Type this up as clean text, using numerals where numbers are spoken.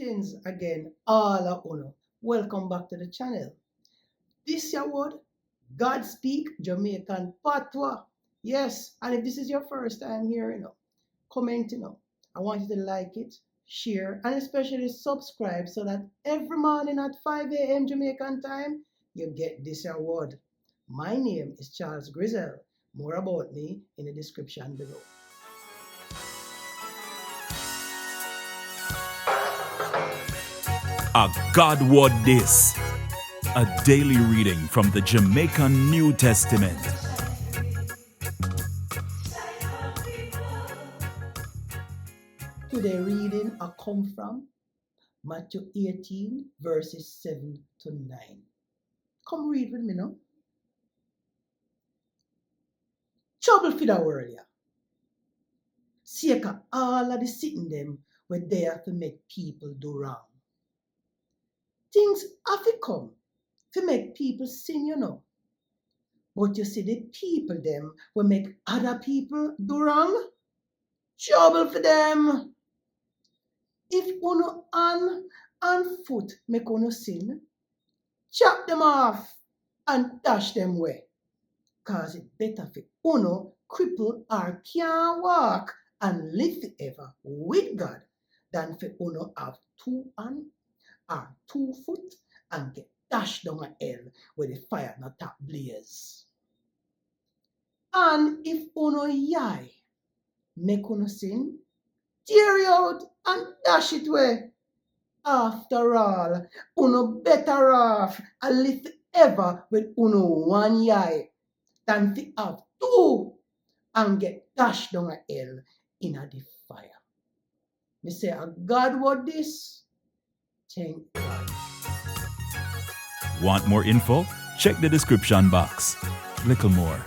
Greetings again, all of you. Welcome back to the channel. This your word, God speak Jamaican Patwa. Yes, and if this is your first time here, comment, I want you to like it, share, and especially subscribe so that every morning at 5 a.m. Jamaican time, you get this award. My name is Charles GRIZZEL. More about me in the description below. A God Word This, a daily reading from the Jamaican New Testament. Today reading I come from Matthew 18 verses 7 to 9. Come read with me now. Trouble for the world, yeah. Sake of all of the sitting them where they have to make people do wrong. Things have to come to make people sin, But you see the people them will make other people do wrong. Trouble for them. If uno hand and foot make uno sin, chop them off and dash them away. Cause it better for uno cripple or can't walk and live forever with God than for uno have 2 hand or 2 foot and get dashed down a hell where the fire not tap blaze. And if uno eye make uno sin, tear you out and dash it away. After all, uno better off and live forever with uno 1 eye than to have 2 and get dashed down a hell in a the fire. Me say, a God word this? Thank God. Want more info? Check the description box. Little more.